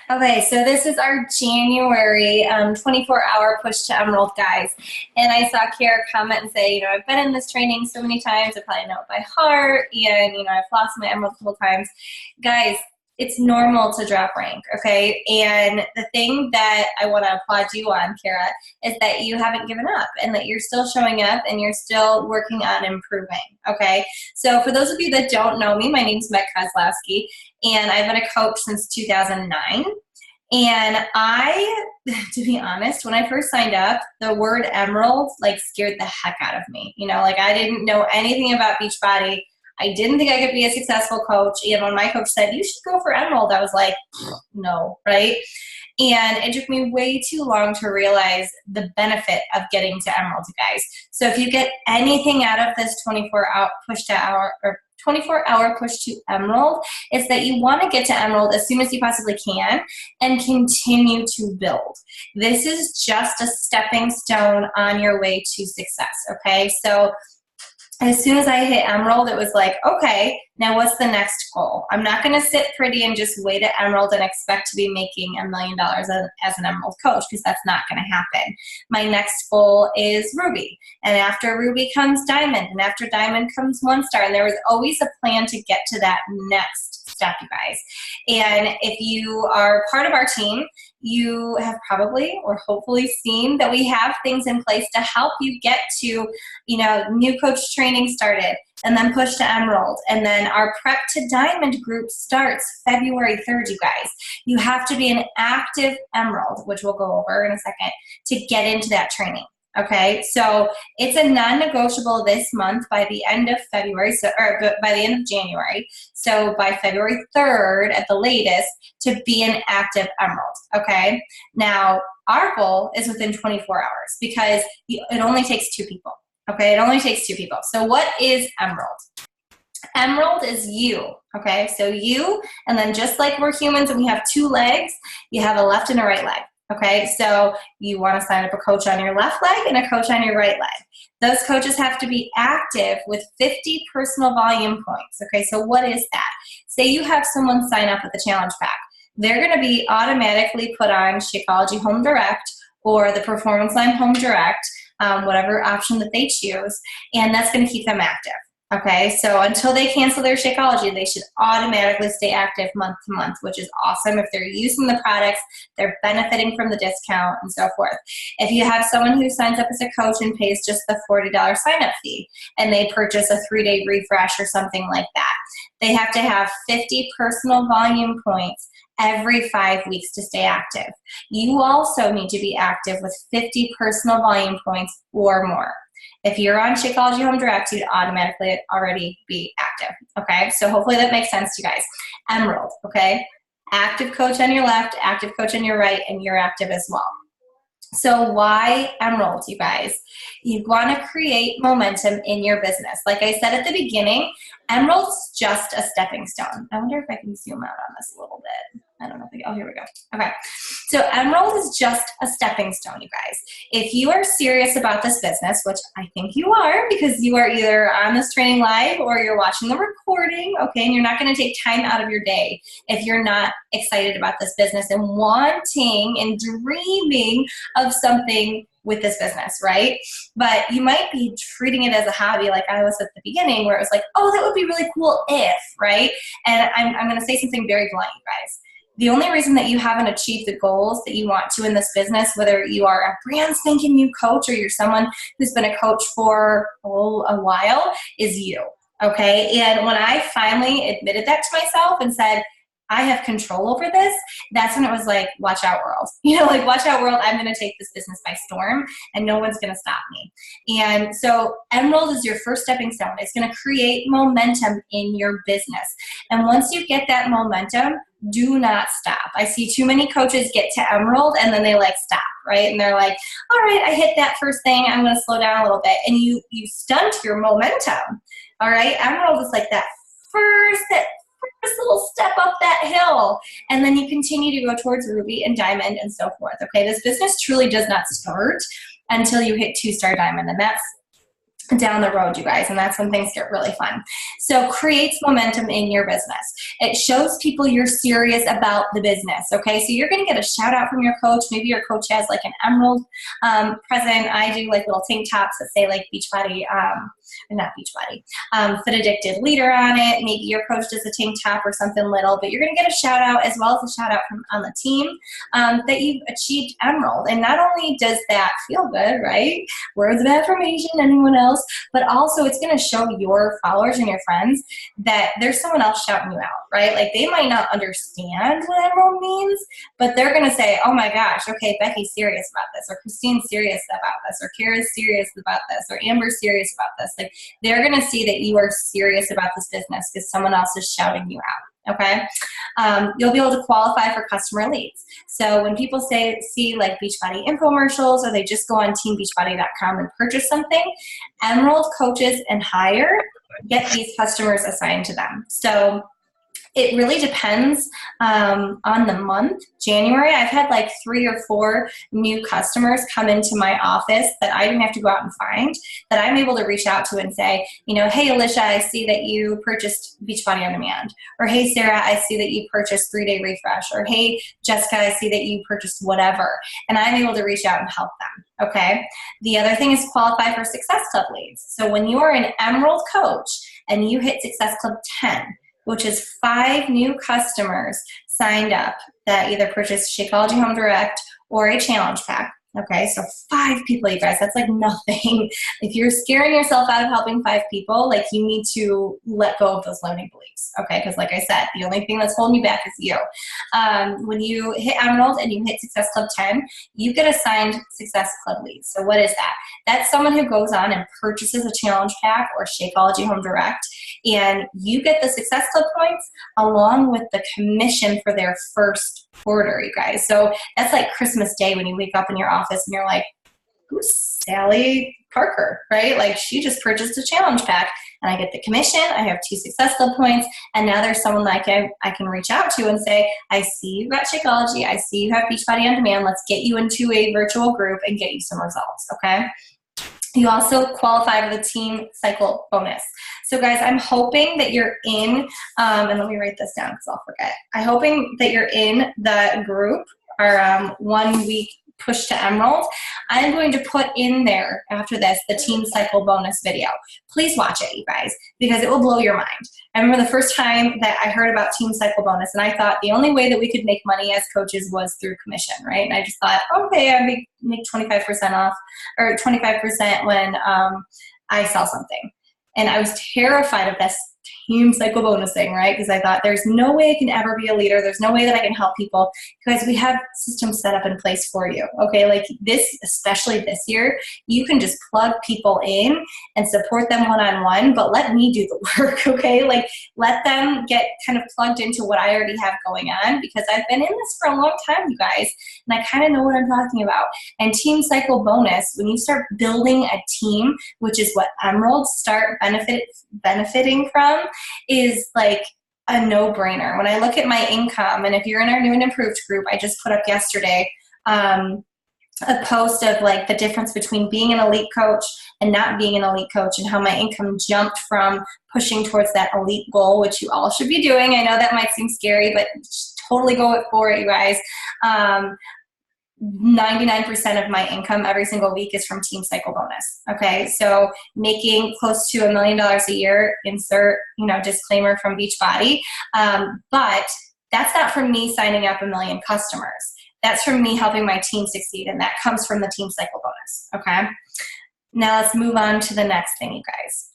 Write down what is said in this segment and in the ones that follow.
Okay, so this is our January 24-hour push to Emerald, guys. And I saw Kara comment and say, I've been in this training so many times, I probably know it by heart, and, I've lost my Emerald a couple times. Guys, it's normal to drop rank, okay? And the thing that I want to applaud you on, Kara, is that you haven't given up and that you're still showing up and you're still working on improving, okay? So for those of you that don't know me, my name's Meg Kozlowski, and I've been a coach since 2009. And to be honest, when I first signed up, the word emerald scared the heck out of me. I didn't know anything about Beachbody. I didn't think I could be a successful coach. And when my coach said, you should go for emerald, I was like, no, right? And it took me way too long to realize the benefit of getting to emerald, you guys. So if you get anything out of this 24-hour push to emerald, is that you want to get to emerald as soon as you possibly can and continue to build. This is just a stepping stone on your way to success, okay? So as soon as I hit emerald, it was like, okay, now what's the next goal? I'm not going to sit pretty and just wait at emerald and expect to be making $1 million as an emerald coach, because that's not going to happen. My next goal is ruby, and after ruby comes diamond, and after diamond comes 1-star, and there was always a plan to get to that next step, you guys. And if you are part of our team, you have probably or hopefully seen that we have things in place to help you get to, new coach training started, and then push to emerald. And then our prep to diamond group starts February 3rd, you guys. You have to be an active emerald, which we'll go over in a second, to get into that training. Okay, so it's a non-negotiable this month by the end of February, by the end of January. So by February 3rd at the latest to be an active emerald. Okay, now our goal is within 24 hours because it only takes 2 people. Okay, it only takes 2 people. So what is emerald? Emerald is you, okay? So you, and then just like we're humans and we have 2 legs, you have a left and a right leg. Okay, so you want to sign up a coach on your left leg and a coach on your right leg. Those coaches have to be active with 50 personal volume points. Okay, so what is that? Say you have someone sign up with the challenge pack. They're going to be automatically put on Shakeology Home Direct or the Performance Line Home Direct, whatever option that they choose, and that's going to keep them active. Okay, so until they cancel their Shakeology, they should automatically stay active month to month, which is awesome. If they're using the products, they're benefiting from the discount and so forth. If you have someone who signs up as a coach and pays just the $40 sign-up fee, and they purchase a 3-day refresh or something like that, they have to have 50 personal volume points every 5 weeks to stay active. You also need to be active with 50 personal volume points or more. If you're on Shakeology Home Direct, you'd automatically already be active, okay? So hopefully that makes sense to you guys. Emerald, okay? Active coach on your left, active coach on your right, and you're active as well. So why emerald, you guys? You want to create momentum in your business. Like I said at the beginning, emerald's just a stepping stone. I wonder if I can zoom out on this a little bit. I don't know if oh, here we go. Okay. So emerald is just a stepping stone, you guys. If you are serious about this business, which I think you are because you are either on this training live or you're watching the recording, okay, and you're not going to take time out of your day if you're not excited about this business and wanting and dreaming of something with this business, right? But you might be treating it as a hobby like I was at the beginning where it was like, oh, that would be really cool if, right? And I'm going to say something very blunt, you guys. The only reason that you haven't achieved the goals that you want to in this business, whether you are a brand spanking new coach or you're someone who's been a coach for a while, is you, okay? And when I finally admitted that to myself and said, I have control over this, that's when it was like, watch out, world. Watch out, world. I'm going to take this business by storm and no one's going to stop me. And so emerald is your first stepping stone. It's going to create momentum in your business. And once you get that momentum, do not stop. I see too many coaches get to emerald and then they stop, right? And they're like, all right, I hit that first thing. I'm going to slow down a little bit. And you stunt your momentum. All right. Emerald is like that first little step up that hill, and then you continue to go towards ruby and diamond and so forth. Okay, this business truly does not start until you hit 2-star diamond, and down the road, you guys, and that's when things get really fun. So creates momentum in your business. It shows people you're serious about the business, okay? So you're going to get a shout out from your coach. Maybe your coach has like an emerald present. I do like little tank tops that say like Beachbody, not Beachbody, Fit Addicted Leader on it. Maybe your coach does a tank top or something little, but you're going to get a shout out as well as a shout out from on the team that you've achieved emerald. And not only does that feel good, right? Words of affirmation, anyone else, but also it's going to show your followers and your friends that there's someone else shouting you out, right? Like they might not understand what emerald means, but they're going to say, oh my gosh, okay, Becky's serious about this, or Christine's serious about this, or Kara's serious about this, or Amber's serious about this. Like they're going to see that you are serious about this business because someone else is shouting you out. Okay. You'll be able to qualify for customer leads. So when people see like Beachbody infomercials, or they just go on teambeachbody.com and purchase something, Emerald coaches and higher get these customers assigned to them. So it really depends on the month. January, I've had like 3 or 4 new customers come into my office that I didn't have to go out and find, that I'm able to reach out to and say, you know, hey, Alicia, I see that you purchased Beachbody On Demand. Or hey, Sarah, I see that you purchased 3-Day Refresh. Or hey, Jessica, I see that you purchased whatever. And I'm able to reach out and help them. Okay. The other thing is qualify for Success Club leads. So when you are an Emerald coach and you hit Success Club 10, which is 5 new customers signed up that either purchased Shakeology Home Direct or a challenge pack. Okay, so 5 people, you guys, that's like nothing. If you're scaring yourself out of helping 5 people, like you need to let go of those limiting beliefs, okay? Because like I said, the only thing that's holding you back is you. When you hit Emerald and you hit Success Club 10, you get assigned Success Club leads. So what is that? That's someone who goes on and purchases a challenge pack or Shakeology Home Direct, and you get the Success Club points along with the commission for their first order, you guys. So that's like Christmas Day when you wake up in your office and you're like, who's Sally Parker, right? Like she just purchased a challenge pack and I get the commission, I have 2 Success Club points, and now there's someone that I can reach out to and say, I see you've got Shakeology, I see you have Beachbody On Demand, let's get you into a virtual group and get you some results, okay? You also qualify for the Team Cycle bonus. So guys, I'm hoping that you're in, and let me write this down because I'll forget. I'm hoping that you're in the group, our 1 week push to Emerald. I'm going to put in there after this the Team Cycle bonus video. Please watch it, you guys, because it will blow your mind. I remember the first time that I heard about Team Cycle bonus, and I thought the only way that we could make money as coaches was through commission, right? And I just thought, okay, I make 25% off, or 25% when I sell something. And I was terrified of this Team Cycle bonus thing, right? Because I thought there's no way I can ever be a leader. There's no way that I can help people, because we have systems set up in place for you. Okay, like this, especially this year, you can just plug people in and support them one-on-one, but let me do the work, okay? Like let them get kind of plugged into what I already have going on, because I've been in this for a long time, you guys, and I kind of know what I'm talking about. And Team Cycle bonus, when you start building a team, which is what Emeralds start benefiting from, is like a no-brainer. When I look at my income, and if you're in our new and improved group, I just put up yesterday a post of like the difference between being an elite coach and not being an elite coach, and how my income jumped from pushing towards that elite goal, which you all should be doing. I know that might seem scary, but totally go for it, you guys. 99% of my income every single week is from Team Cycle bonus. Okay, so making close to $1 million a year, insert, disclaimer from Beachbody, but that's not from me signing up 1 million customers. That's from me helping my team succeed, and that comes from the Team Cycle bonus. Okay, now let's move on to the next thing, you guys.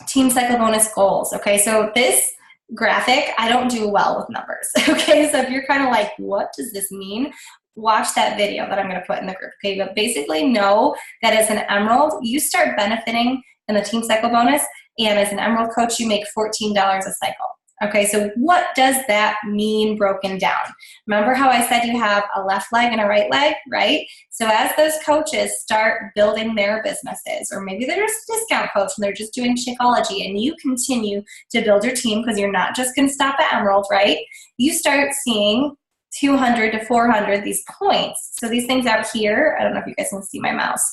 Team Cycle bonus goals. Okay, so this graphic, I don't do well with numbers. Okay, so if you're kind of like, what does this mean? Watch that video that I'm going to put in the group. Okay, but basically know that as an Emerald, you start benefiting in the Team Cycle bonus, and as an Emerald coach, you make $14 a cycle. Okay, so what does that mean broken down? Remember how I said you have a left leg and a right leg, right? So as those coaches start building their businesses, or maybe they're just a discount coach and they're just doing Shakeology, and you continue to build your team because you're not just going to stop at Emerald, right? You start seeing 200 to 400, these points. So these things out here, I don't know if you guys can see my mouse,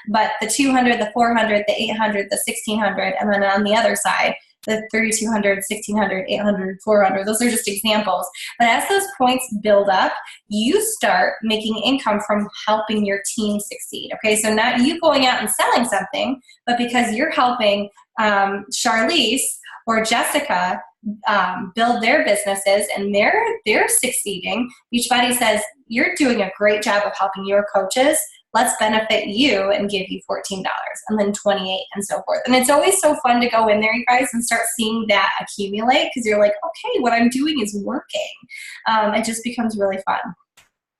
but the 200, the 400, the 800, the 1600, and then on the other side, the 3200, 1600, 800, 400, those are just examples. But as those points build up, you start making income from helping your team succeed. Okay, so not you going out and selling something, but because you're helping Charlize or Jessica build their businesses and they're succeeding, Beachbody says, you're doing a great job of helping your coaches. Let's benefit you and give you $14 and then $28 and so forth. And it's always so fun to go in there, you guys, and start seeing that accumulate because you're like, okay, what I'm doing is working. It just becomes really fun.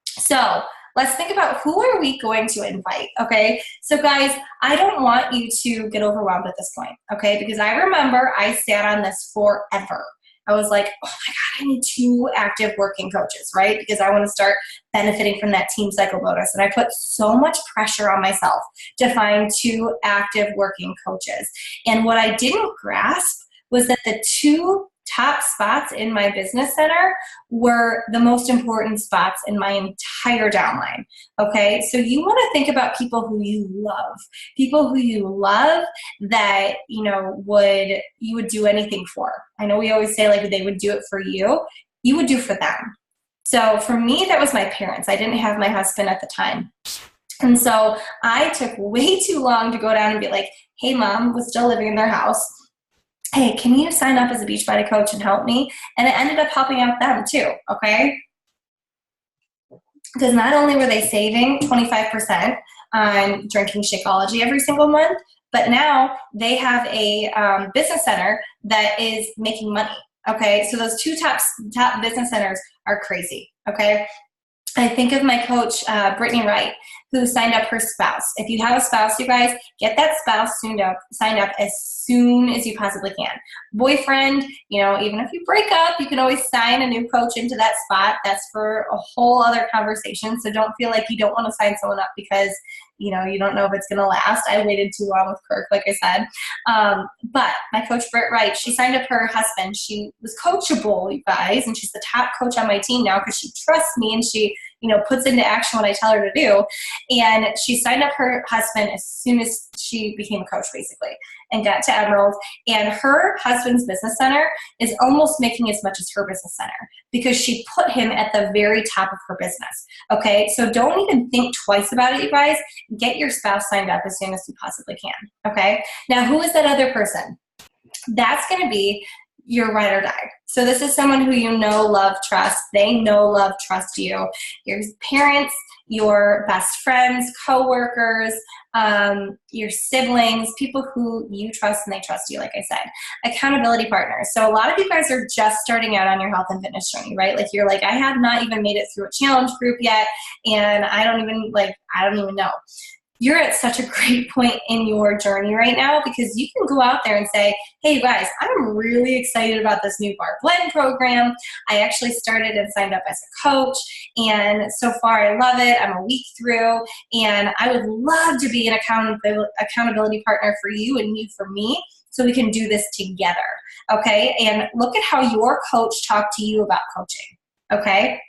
So let's think about who are we going to invite, okay? So guys, I don't want you to get overwhelmed at this point, okay? Because I remember I sat on this forever. I was like, oh my God, I need 2 active working coaches, right? Because I want to start benefiting from that team cycle bonus. And I put so much pressure on myself to find 2 active working coaches. And what I didn't grasp was that the 2 top spots in my business center were the most important spots in my entire downline. Okay, so you want to think about people who you love that you would do anything for. I know we always say like they would do it for you. You would do for them. So for me, that was my parents. I didn't have my husband at the time. And so I took way too long to go down and be like, hey, mom was still living in their house. Hey, can you sign up as a Beachbody coach and help me? And it ended up helping out them too, okay? Because not only were they saving 25% on drinking Shakeology every single month, but now they have a business center that is making money, okay? So those 2 top business centers are crazy, okay? I think of my coach, Brittany Wright, who signed up her spouse. If you have a spouse, you guys, get that spouse signed up as soon as you possibly can. Boyfriend, even if you break up, you can always sign a new coach into that spot. That's for a whole other conversation. So don't feel like you don't want to sign someone up because, you don't know if it's going to last. I waited too long with Kirk, like I said. But my coach, Britt Wright, she signed up her husband. She was coachable, you guys, and she's the top coach on my team now because she trusts me and she, puts into action what I tell her to do. And she signed up her husband as soon as she became a coach, basically, and got to Emerald. And her husband's business center is almost making as much as her business center because she put him at the very top of her business. Okay, so don't even think twice about it, you guys. Get your spouse signed up as soon as you possibly can. Okay, now who is that other person? That's going to be your ride or die. So this is someone who love, trust. They know, love, trust you. Your parents, your best friends, coworkers, your siblings, people who you trust and they trust you, like I said. Accountability partners. So a lot of you guys are just starting out on your health and fitness journey, right? Like you're like, I have not even made it through a challenge group yet, and I don't even know. You're at such a great point in your journey right now because you can go out there and say, hey, you guys, I'm really excited about this new Bar Blend program. I actually started and signed up as a coach, and so far I love it. I'm a week through, and I would love to be an accountability partner for you and you for me so we can do this together, okay? And look at how your coach talked to you about coaching, okay?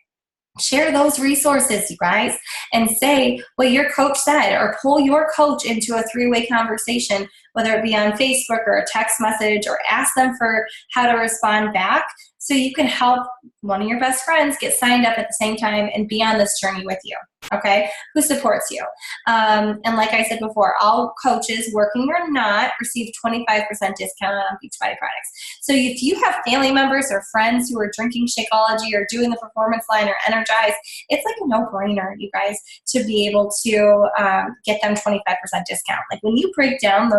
Share those resources, you guys, and say what your coach said or pull your coach into a 3-way conversation, whether it be on Facebook or a text message, or ask them for how to respond back so you can help one of your best friends get signed up at the same time and be on this journey with you, okay, who supports you. And like I said before, all coaches, working or not, receive 25% discount on Beachbody products. So if you have family members or friends who are drinking Shakeology or doing the Performance Line or Energize, it's like a no-brainer, you guys, to be able to get them 25% discount. Like when you break down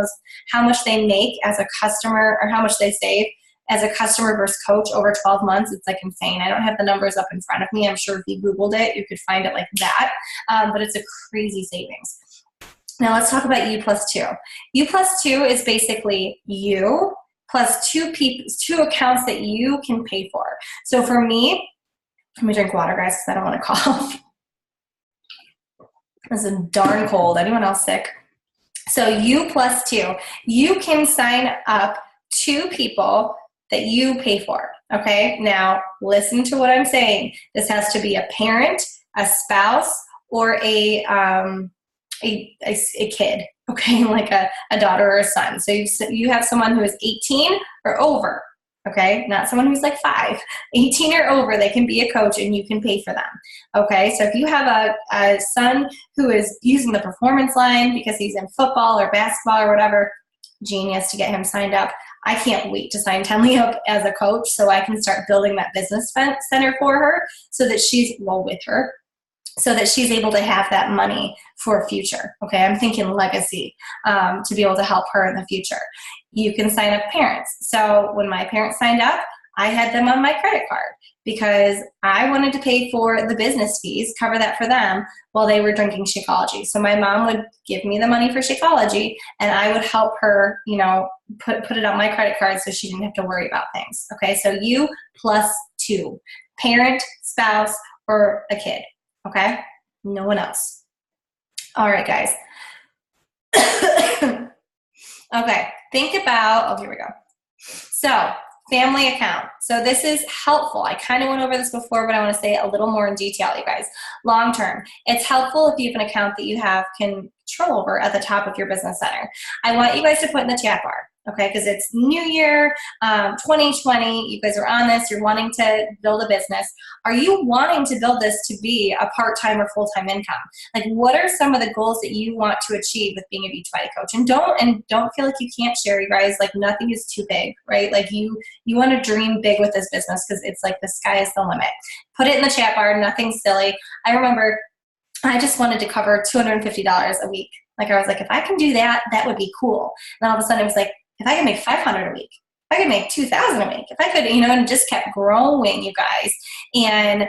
how much they make as a customer or how much they save as a customer versus coach over 12 months, it's like insane. I don't have the numbers up in front of me. I'm sure if you Googled it, you could find it like that. But it's a crazy savings. Now let's talk about U+2. U+2 is basically you plus 2 accounts that you can pay for. So for me, let me drink water, guys, because I don't want to cough. This is darn cold. Anyone else sick? So U+2, you can sign up 2 people that you pay for, okay? Now, listen to what I'm saying. This has to be a parent, a spouse, or a kid, okay? Like a daughter or a son. So you have someone who is 18 or over, okay? Not someone who's like 5. 18 or over, they can be a coach and you can pay for them, okay? So if you have a son who is using the performance line because he's in football or basketball or whatever, genius to get him signed up. I can't wait to sign Tenley up as a coach so I can start building that business center for her so that she's, well, with her, so that she's able to have that money for future. Okay, I'm thinking legacy to be able to help her in the future. You can sign up parents. So when my parents signed up, I had them on my credit card because I wanted to pay for the business fees, cover that for them while they were drinking Shakeology. So my mom would give me the money for Shakeology and I would help her, you know, put it on my credit card so she didn't have to worry about things. Okay, so you plus 2, parent, spouse, or a kid. Okay, no one else. All right, guys. Okay, think about, oh, here we go. So, family account. So this is helpful. I kind of went over this before, but I want to say it a little more in detail, you guys. Long term, it's helpful if you have an account that you have control over at the top of your business center. I want you guys to put in the chat bar, okay, because it's New Year, 2020. You guys are on this. You're wanting to build a business. Are you wanting to build this to be a part-time or full-time income? Like, what are some of the goals that you want to achieve with being a Beachbody coach? And don't feel like you can't share, you guys. Like, nothing is too big, right? Like, you want to dream big with this business because it's like the sky is the limit. Put it in the chat bar. Nothing silly. I remember I just wanted to cover $250 a week. Like, I was like, if I can do that, that would be cool. And all of a sudden, it was like, if I could make $500 a week, if I could make $2,000 a week, if I could, you know, and just kept growing, you guys. And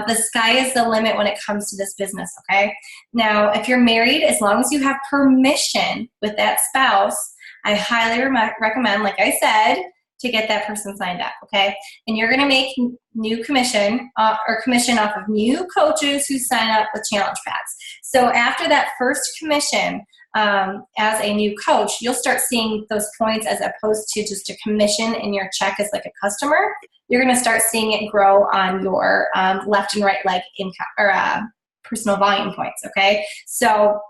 the sky is the limit when it comes to this business, okay? Now, if you're married, as long as you have permission with that spouse, I highly recommend, like I said, to get that person signed up, okay? And you're gonna make new commission or commission off of new coaches who sign up with challenge packs. So after that first commission, as a new coach, you'll start seeing those points as opposed to just a commission in your check as like a customer. You're going to start seeing it grow on your left and right leg income or personal volume points. Okay, so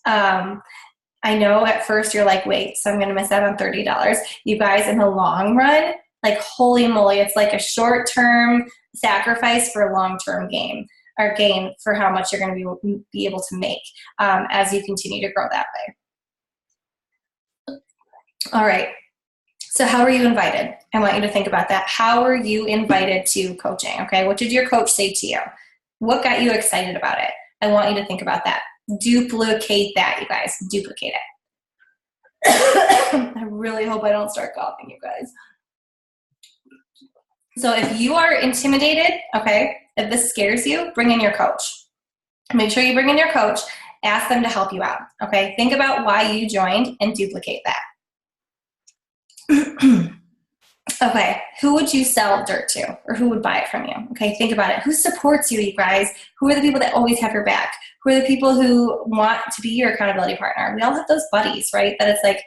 I know at first you're like, wait, so I'm going to miss out on $30. You guys, in the long run, like, holy moly, it's like a short-term sacrifice for a long-term gain. Or gain for how much you're going to be able to make as you continue to grow that way. All right. So how are you invited? I want you to think about that. How are you invited to coaching? Okay. What did your coach say to you? What got you excited about it? I want you to think about that. Duplicate that, you guys. Duplicate it. I really hope I don't start coughing, you guys. So if you are intimidated, okay, if this scares you, bring in your coach. Make sure you bring in your coach. Ask them to help you out, okay? Think about why you joined and duplicate that. Okay, who would you sell dirt to, or who would buy it from you? Okay, think about it. Who supports you, you guys? Who are the people that always have your back? Who are the people who want to be your accountability partner? We all have those buddies, right? That it's like,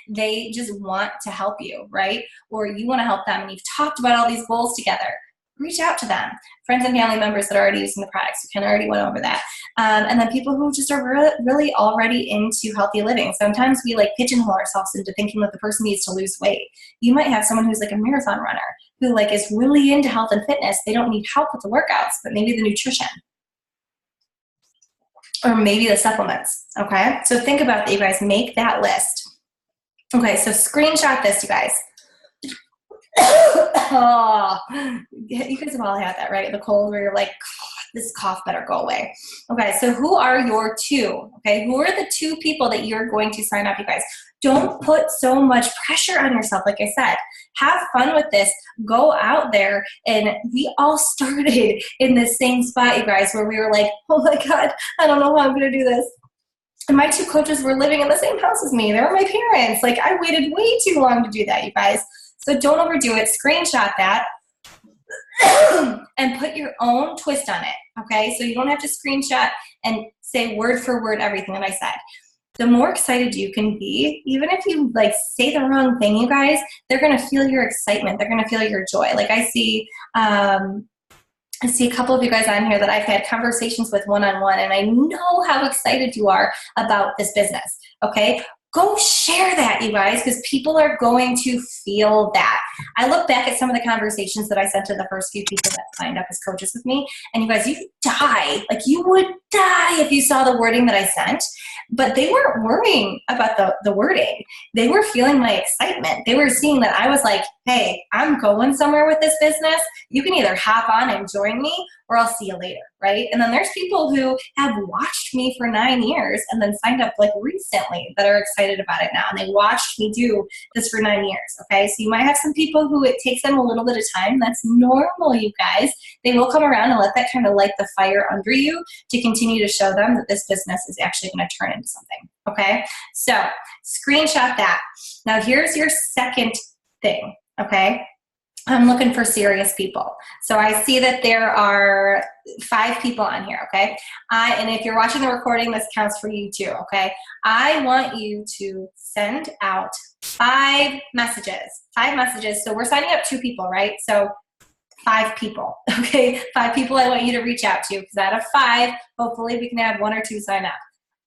they just want to help you, right? Or you want to help them and you've talked about all these goals together. Reach out to them. Friends and family members that are already using the products. We kind of already went over that. And then people who just are really already into healthy living. Sometimes we like pigeonhole ourselves into thinking that the person needs to lose weight. You might have someone who's like a marathon runner who like is really into health and fitness. They don't need help with the workouts, but maybe the nutrition. Or maybe the supplements, okay? So think about that, you guys. Make that list. Okay, so screenshot this, you guys. Oh, you guys have all had that, right? The cold where you're like, this cough better go away. Okay, so who are your 2? Okay, who are the 2 people that you're going to sign up, you guys? Don't put so much pressure on yourself, like I said. Have fun with this. Go out there. And we all started in the same spot, you guys, where we were like, oh my God, I don't know how I'm going to do this. And my 2 coaches were living in the same house as me. They were my parents. Like, I waited way too long to do that, you guys. So don't overdo it. Screenshot that and put your own twist on it, okay? So you don't have to screenshot and say word for word everything that I said. the more excited you can be. Even if you like say the wrong thing, you guys, they're going to feel your excitement. They're going to feel your joy. Like I see a couple of you guys on here that I've had conversations with one-on-one, and I know how excited you are about this business, okay? Go share that, you guys, because people are going to feel that. I look back at some of the conversations that I sent to the first few people that signed up as coaches with me, and you guys, you die. Like, you would die if you saw the wording that I sent, but they weren't worrying about the wording. They were feeling my excitement. They were seeing that I was like, hey, I'm going somewhere with this business. You can either hop on and join me, or I'll see you later, right? And then there's people who have watched me for 9 years and then signed up like recently that are excited about it now. And they watched me do this for 9 years, okay? So you might have some people who it takes them a little bit of time. That's normal, you guys. They will come around and let that kind of light the fire under you to continue to show them that this business is actually going to turn into something, okay? So screenshot that. Now here's your second thing, okay? I'm looking for serious people. So I see that there are 5 people on here, okay? And if you're watching the recording, this counts for you too, okay? I want you to send out 5 messages. 5 messages. So we're signing up 2 people, right? So 5 people, okay? 5 people I want you to reach out to, because out of 5, hopefully we can have 1 or 2 sign up.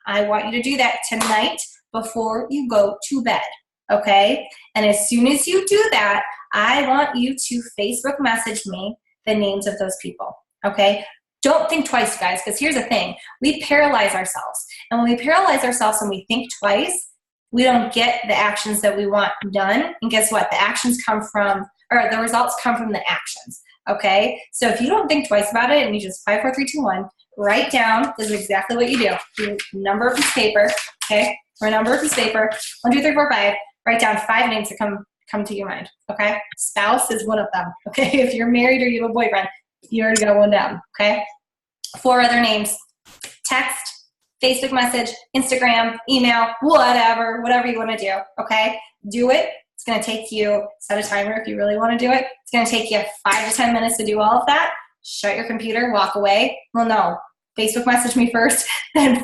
I want you to do that tonight before you go to bed, okay? And as soon as you do that, I want you to Facebook message me the names of those people, okay? Don't think twice, guys, because here's the thing. We paralyze ourselves. And when we paralyze ourselves and we think twice, we don't get the actions that we want done. And guess what? The actions come from, or the results come from the actions, okay? So if you don't think twice about it and you just 5, 4, 3, 2, 1, write down, this is exactly what you do. You number a piece of paper, okay? Or number a piece of paper, 1, 2, 3, 4, 5. Write down 5 names that come to your mind, okay? Spouse is one of them, okay? If you're married or you have a boyfriend, you already got one down, okay? 4 other names: text, Facebook message, Instagram, email, whatever you want to do, okay? Do it. It's going to take you, set a timer if you really want to do it. It's going to take you 5 to 10 minutes to do all of that. Shut your computer, walk away. Well, no. Facebook message me first, then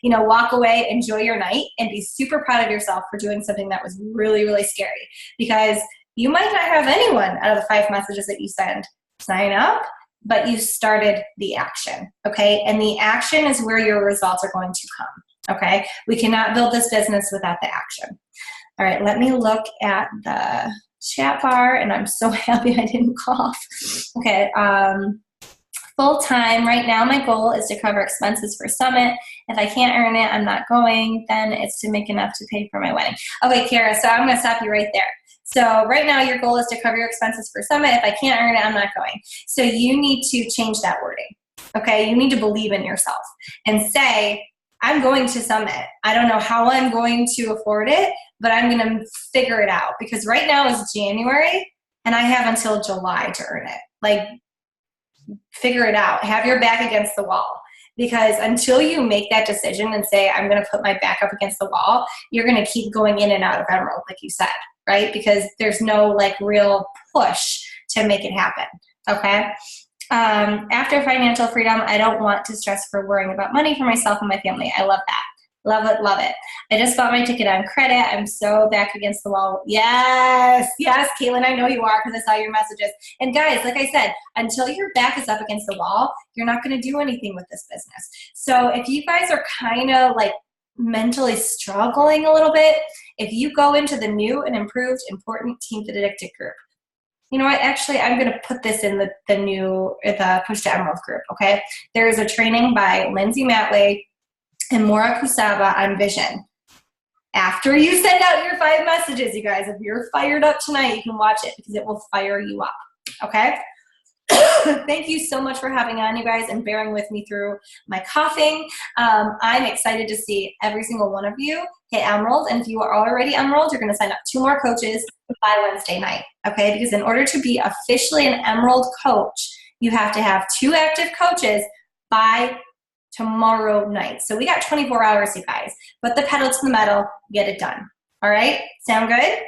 walk away, enjoy your night, and be super proud of yourself for doing something that was really, really scary. Because you might not have anyone out of the 5 messages that you send sign up, but you started the action, okay? And the action is where your results are going to come, okay? We cannot build this business without the action. All right, let me look at the chat bar, and I'm so happy I didn't cough. Okay, full-time, right now my goal is to cover expenses for Summit. If I can't earn it, I'm not going. Then it's to make enough to pay for my wedding. Okay, Kara, so I'm going to stop you right there. So right now your goal is to cover your expenses for Summit. If I can't earn it, I'm not going. So you need to change that wording, okay? You need to believe in yourself and say, I'm going to Summit. I don't know how I'm going to afford it, but I'm going to figure it out, because right now is January and I have until July to earn it. Like, figure it out. Have your back against the wall, because until you make that decision and say, I'm going to put my back up against the wall, you're going to keep going in and out of Emerald, like you said, right? Because there's no like real push to make it happen, okay? After financial freedom, I don't want to stress for worrying about money for myself and my family. I love that. Love it, love it. I just bought my ticket on credit. I'm so back against the wall. Yes, yes, Caitlin, I know you are, because I saw your messages. And guys, like I said, until your back is up against the wall, you're not going to do anything with this business. So if you guys are kind of like mentally struggling a little bit, if you go into the new and improved Important Team Fit Addicted group, you know what, actually, I'm going to put this in the Push to Emerald group, okay? There is a training by Lindsay Matley and Maura Kusaba on vision. After you send out your 5 messages, you guys, if you're fired up tonight, you can watch it, because it will fire you up, okay? Thank you so much for having on, you guys, and bearing with me through my coughing. I'm excited to see every single one of you hit Emerald, and if you are already Emerald, you're going to sign up 2 more coaches by Wednesday night, okay? Because in order to be officially an Emerald coach, you have to have 2 active coaches by tomorrow night. So we got 24 hours, you guys. Put the pedal to the metal, get it done. All right? Sound good?